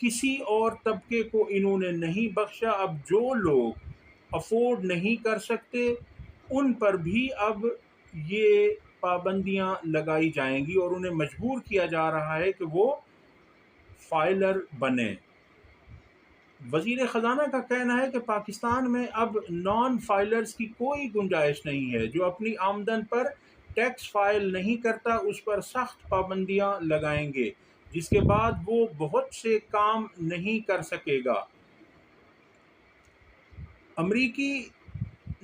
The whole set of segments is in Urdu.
کسی اور طبقے کو انہوں نے نہیں بخشا۔ اب جو لوگ افورڈ نہیں کر سکتے ان پر بھی اب یہ پابندیاں لگائی جائیں گی اور انہیں مجبور کیا جا رہا ہے کہ وہ فائلر بنیں۔ وزیر خزانہ کا کہنا ہے کہ پاکستان میں اب نان فائلرز کی کوئی گنجائش نہیں ہے۔ جو اپنی آمدن پر ٹیکس فائل نہیں کرتا اس پر سخت پابندیاں لگائیں گے، جس کے بعد وہ بہت سے کام نہیں کر سکے گا۔ امریکی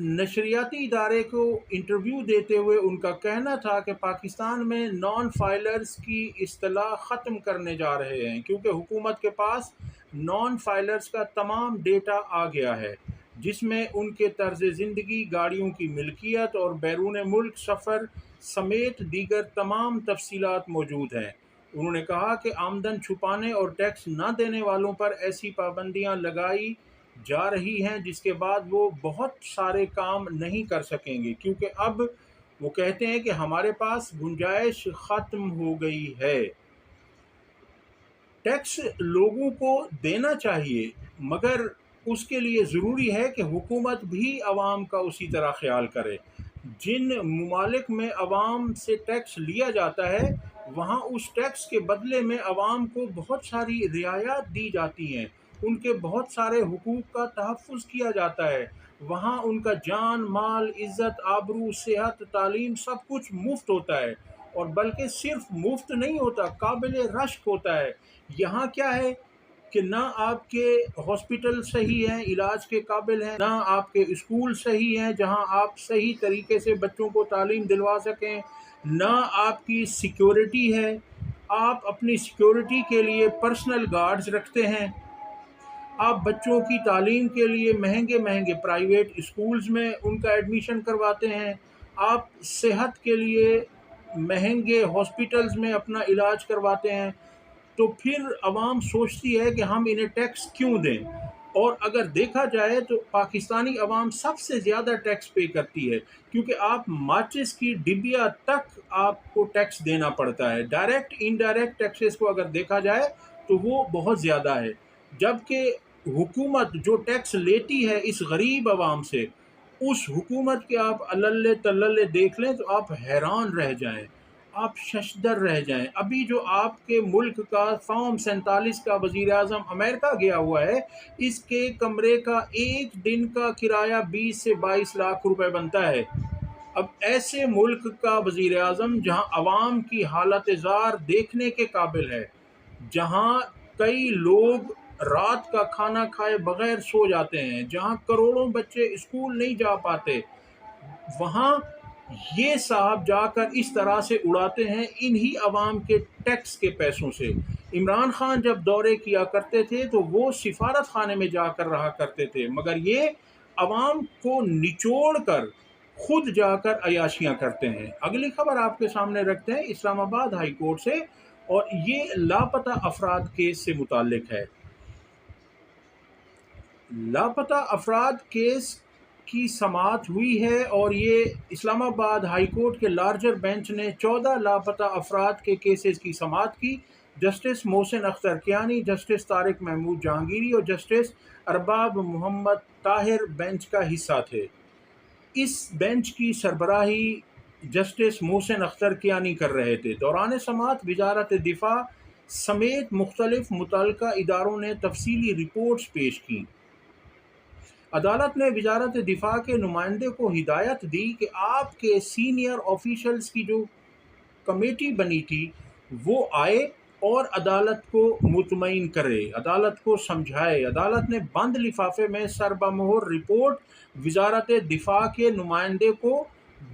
نشریاتی ادارے کو انٹرویو دیتے ہوئے ان کا کہنا تھا کہ پاکستان میں نان فائلرز کی اصطلاح ختم کرنے جا رہے ہیں، کیونکہ حکومت کے پاس نان فائلرز کا تمام ڈیٹا آ گیا ہے، جس میں ان کے طرز زندگی، گاڑیوں کی ملکیت اور بیرون ملک سفر سمیت دیگر تمام تفصیلات موجود ہیں۔ انہوں نے کہا کہ آمدن چھپانے اور ٹیکس نہ دینے والوں پر ایسی پابندیاں لگائی جا رہی ہیں جس کے بعد وہ بہت سارے کام نہیں کر سکیں گے، کیونکہ اب وہ کہتے ہیں کہ ہمارے پاس گنجائش ختم ہو گئی ہے۔ ٹیکس لوگوں کو دینا چاہیے، مگر اس کے لیے ضروری ہے کہ حکومت بھی عوام کا اسی طرح خیال کرے۔ جن ممالک میں عوام سے ٹیکس لیا جاتا ہے وہاں اس ٹیکس کے بدلے میں عوام کو بہت ساری رعایات دی جاتی ہیں، ان کے بہت سارے حقوق کا تحفظ کیا جاتا ہے، وہاں ان کا جان، مال، عزت، آبرو، صحت، تعلیم سب کچھ مفت ہوتا ہے، اور بلکہ صرف مفت نہیں ہوتا، قابل رشک ہوتا ہے۔ یہاں کیا ہے کہ نہ آپ کے ہاسپٹل صحیح ہیں، علاج کے قابل ہیں، نہ آپ کے اسکول صحیح ہیں جہاں آپ صحیح طریقے سے بچوں کو تعلیم دلوا سکیں، نہ آپ کی سیکیورٹی ہے، آپ اپنی سیکیورٹی کے لیے پرسنل گارڈز رکھتے ہیں، آپ بچوں کی تعلیم کے لیے مہنگے مہنگے پرائیویٹ اسکولز میں ان کا ایڈمیشن کرواتے ہیں، آپ صحت کے لیے مہنگے ہاسپٹلز میں اپنا علاج کرواتے ہیں، تو پھر عوام سوچتی ہے کہ ہم انہیں ٹیکس کیوں دیں؟ اور اگر دیکھا جائے تو پاکستانی عوام سب سے زیادہ ٹیکس پے کرتی ہے، کیونکہ آپ ماچس کی ڈبیا تک آپ کو ٹیکس دینا پڑتا ہے۔ ڈائریکٹ انڈائریکٹ ٹیکسز کو اگر دیکھا جائے تو وہ بہت زیادہ ہے، جبکہ حکومت جو ٹیکس لیتی ہے اس غریب عوام سے، اس حکومت کے آپ الللے تللے دیکھ لیں تو آپ حیران رہ جائیں، آپ ششدر رہ جائیں۔ ابھی جو آپ کے ملک کا فارم 47 کا وزیر اعظم امریکہ گیا ہوا ہے، اس کے کمرے کا ایک دن کا کرایہ 20 سے 22 لاکھ روپے بنتا ہے۔ اب ایسے ملک کا وزیر اعظم جہاں عوام کی حالت زار دیکھنے کے قابل ہے، جہاں کئی لوگ رات کا کھانا کھائے بغیر سو جاتے ہیں، جہاں کروڑوں بچے اسکول نہیں جا پاتے، وہاں یہ صاحب جا کر اس طرح سے اڑاتے ہیں انہی عوام کے ٹیکس کے پیسوں سے۔ عمران خان جب دورے کیا کرتے تھے تو وہ سفارت خانے میں جا کر رہا کرتے تھے، مگر یہ عوام کو نچوڑ کر خود جا کر عیاشیاں کرتے ہیں۔ اگلی خبر آپ کے سامنے رکھتے ہیں اسلام آباد ہائی کورٹ سے، اور یہ لاپتہ افراد کیس سے متعلق ہے۔ لاپتہ افراد کیس کی سماعت ہوئی ہے اور یہ اسلام آباد ہائی کورٹ کے لارجر بینچ نے 14 لاپتہ افراد کے کیسز کی سماعت کی۔ جسٹس محسن اختر کیانی، جسٹس طارق محمود جہانگیری اور جسٹس ارباب محمد طاہر بینچ کا حصہ تھے۔ اس بینچ کی سربراہی جسٹس محسن اختر کیانی کر رہے تھے۔ دوران سماعت وزارت دفاع سمیت مختلف متعلقہ اداروں نے تفصیلی رپورٹس پیش کیں۔ عدالت نے وزارت دفاع کے نمائندے کو ہدایت دی کہ آپ کے سینئر آفیشلز کی جو کمیٹی بنی تھی وہ آئے اور عدالت کو مطمئن کرے، عدالت کو سمجھائے۔ عدالت نے بند لفافے میں سربمہر رپورٹ وزارت دفاع کے نمائندے کو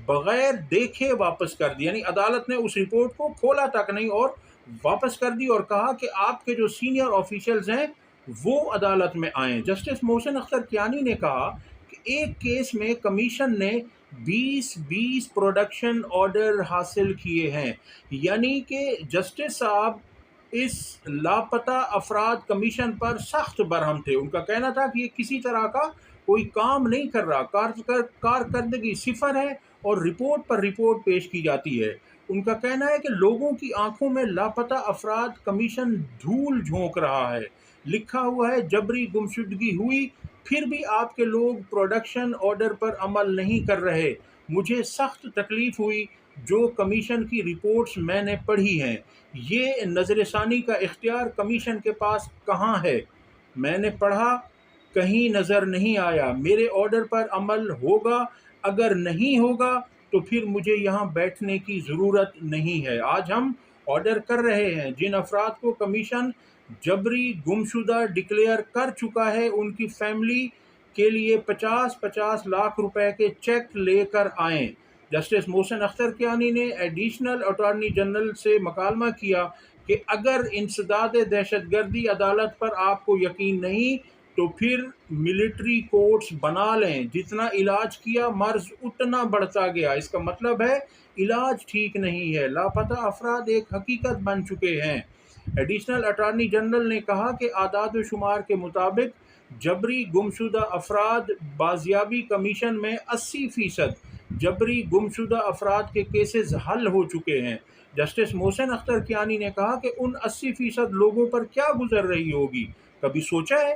بغیر دیکھے واپس کر دی، یعنی عدالت نے اس رپورٹ کو کھولا تک نہیں اور واپس کر دی، اور کہا کہ آپ کے جو سینئر آفیشلز ہیں وہ عدالت میں آئیں۔ جسٹس محسن اختر کیانی نے کہا کہ ایک کیس میں کمیشن نے 20 پروڈکشن آرڈر حاصل کیے ہیں، یعنی کہ جسٹس صاحب اس لاپتہ افراد کمیشن پر سخت برہم تھے۔ ان کا کہنا تھا کہ یہ کسی طرح کا کوئی کام نہیں کر رہا، کارکردگی صفر ہے اور رپورٹ پر رپورٹ پیش کی جاتی ہے۔ ان کا کہنا ہے کہ لوگوں کی آنکھوں میں لاپتہ افراد کمیشن دھول جھونک رہا ہے، لکھا ہوا ہے جبری گمشدگی ہوئی، پھر بھی آپ کے لوگ پروڈکشن آرڈر پر عمل نہیں کر رہے۔ مجھے سخت تکلیف ہوئی جو کمیشن کی رپورٹس میں نے پڑھی ہیں۔ یہ نظر ثانی کا اختیار کمیشن کے پاس کہاں ہے؟ میں نے پڑھا، کہیں نظر نہیں آیا۔ میرے آرڈر پر عمل ہوگا، اگر نہیں ہوگا تو پھر مجھے یہاں بیٹھنے کی ضرورت نہیں ہے۔ آج ہم آرڈر کر رہے ہیں جن افراد کو کمیشن جبری گمشدہ ڈکلیئر کر چکا ہے، ان کی فیملی کے لیے 50 لاکھ روپے کے چیک لے کر آئیں۔ جسٹس محسن اختر کیانی نے ایڈیشنل اٹارنی جنرل سے مکالمہ کیا کہ اگر انسداد دہشت گردی عدالت پر آپ کو یقین نہیں تو پھر ملٹری کورٹس بنا لیں۔ جتنا علاج کیا مرض اتنا بڑھتا گیا۔ اس کا مطلب ہے علاج ٹھیک نہیں ہے۔ لاپتہ افراد ایک حقیقت بن چکے ہیں۔ ایڈیشنل اٹارنی جنرل نے کہا کہ اعداد و شمار کے مطابق جبری گمشدہ افراد بازیابی کمیشن میں 80% جبری گمشدہ افراد کے کیسز حل ہو چکے ہیں۔ جسٹس محسن اختر کیانی نے کہا کہ ان 80% لوگوں پر کیا گزر رہی ہوگی، کبھی سوچا ہے؟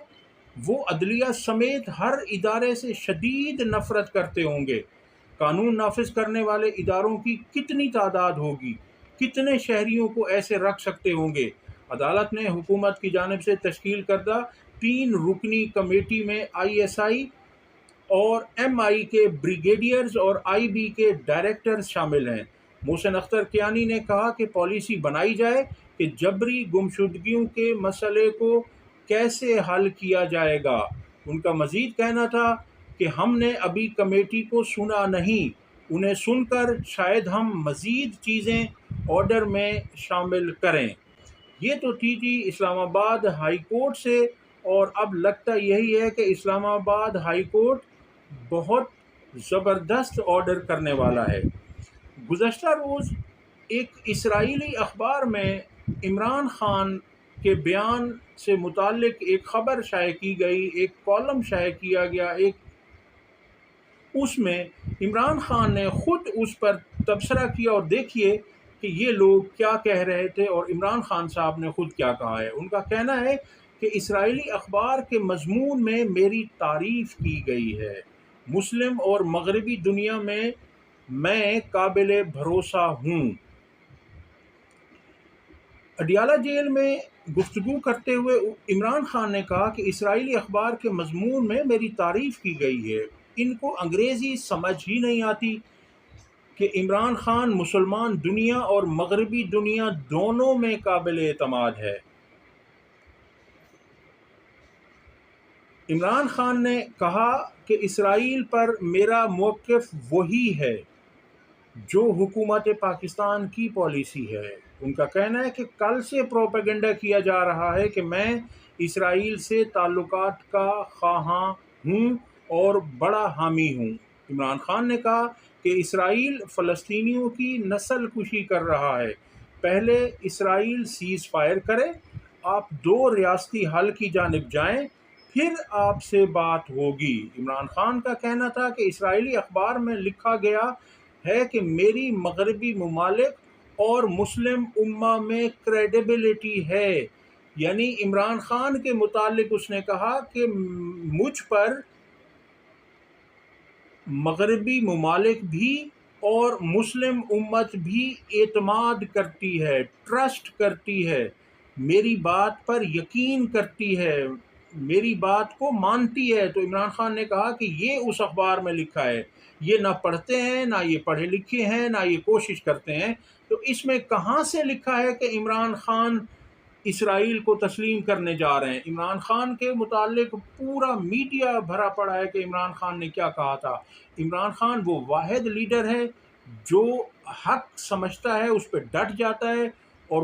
وہ عدلیہ سمیت ہر ادارے سے شدید نفرت کرتے ہوں گے۔ قانون نافذ کرنے والے اداروں کی کتنی تعداد ہوگی؟ کتنے شہریوں کو ایسے رکھ سکتے ہوں گے؟ عدالت نے حکومت کی جانب سے تشکیل کردہ 3 رکنی کمیٹی میں ISI اور MI کے بریگیڈیئرز اور IB کے ڈائریکٹرز شامل ہیں۔ محسن اختر کیانی نے کہا کہ پالیسی بنائی جائے کہ جبری گمشدگیوں کے مسئلے کو کیسے حل کیا جائے گا۔ ان کا مزید کہنا تھا کہ ہم نے ابھی کمیٹی کو سنا نہیں، انہیں سن کر شاید ہم مزید چیزیں آرڈر میں شامل کریں۔ یہ تو تھی جی اسلام آباد ہائی کورٹ سے، اور اب لگتا یہی ہے کہ اسلام آباد ہائی کورٹ بہت زبردست آرڈر کرنے والا ہے۔ گزشتہ روز ایک اسرائیلی اخبار میں عمران خان کے بیان سے متعلق ایک خبر شائع کی گئی، ایک کالم شائع کیا گیا، اس میں عمران خان نے خود اس پر تبصرہ کیا، اور دیکھیے کہ یہ لوگ کیا کہہ رہے تھے اور عمران خان صاحب نے خود کیا کہا ہے۔ ان کا کہنا ہے کہ اسرائیلی اخبار کے مضمون میں میری تعریف کی گئی ہے۔ مسلم اور مغربی دنیا میں قابل بھروسہ ہوں۔ اڈیالہ جیل میں گفتگو کرتے ہوئے عمران خان نے کہا کہ اسرائیلی اخبار کے مضمون میں میری تعریف کی گئی ہے۔ ان کو انگریزی سمجھ ہی نہیں آتی کہ عمران خان مسلمان دنیا اور مغربی دنیا دونوں میں قابل اعتماد ہے۔ عمران خان نے کہا کہ اسرائیل پر میرا موقف وہی ہے جو حکومت پاکستان کی پالیسی ہے۔ ان کا کہنا ہے کہ کل سے پروپیگنڈا کیا جا رہا ہے کہ میں اسرائیل سے تعلقات کا خواہاں ہوں اور بڑا حامی ہوں۔ عمران خان نے کہا کہ اسرائیل فلسطینیوں کی نسل کشی کر رہا ہے۔ پہلے اسرائیل سیز فائر کرے، آپ 2 ریاستی حل کی جانب جائیں، پھر آپ سے بات ہوگی۔ عمران خان کا کہنا تھا کہ اسرائیلی اخبار میں لکھا گیا ہے کہ میری مغربی ممالک اور مسلم امہ میں کریڈیبلٹی ہے، یعنی عمران خان کے متعلق اس نے کہا کہ مجھ پر مغربی ممالک بھی اور مسلم امت بھی اعتماد کرتی ہے، ٹرسٹ کرتی ہے، میری بات پر یقین کرتی ہے، میری بات کو مانتی ہے۔ تو عمران خان نے کہا کہ یہ اس اخبار میں لکھا ہے، یہ نہ پڑھتے ہیں، نہ یہ پڑھے لکھے ہیں، نہ یہ کوشش کرتے ہیں، تو اس میں کہاں سے لکھا ہے کہ عمران خان اسرائیل کو تسلیم کرنے جا رہے ہیں؟ عمران خان کے متعلق پورا میڈیا بھرا پڑا ہے کہ عمران خان نے کیا کہا تھا۔ عمران خان وہ واحد لیڈر ہے جو حق سمجھتا ہے اس پہ ڈٹ جاتا ہے، اور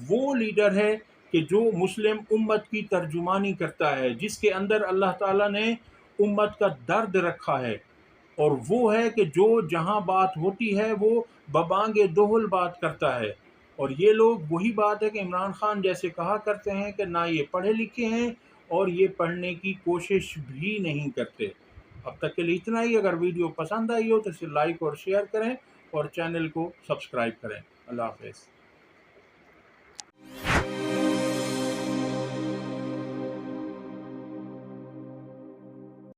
وہ لیڈر ہے کہ جو مسلم امت کی ترجمانی کرتا ہے، جس کے اندر اللہ تعالیٰ نے امت کا درد رکھا ہے، اور وہ ہے کہ جو جہاں بات ہوتی ہے وہ ببانگ دہل بات کرتا ہے۔ اور یہ لوگ وہی بات ہے کہ عمران خان جیسے کہا کرتے ہیں کہ نہ یہ پڑھے لکھے ہیں اور یہ پڑھنے کی کوشش بھی نہیں کرتے۔ اب تک کے لیے اتنا ہی۔ اگر ویڈیو پسند آئی ہو تو اسے لائک اور شیئر کریں اور چینل کو سبسکرائب کریں۔ اللہ حافظ۔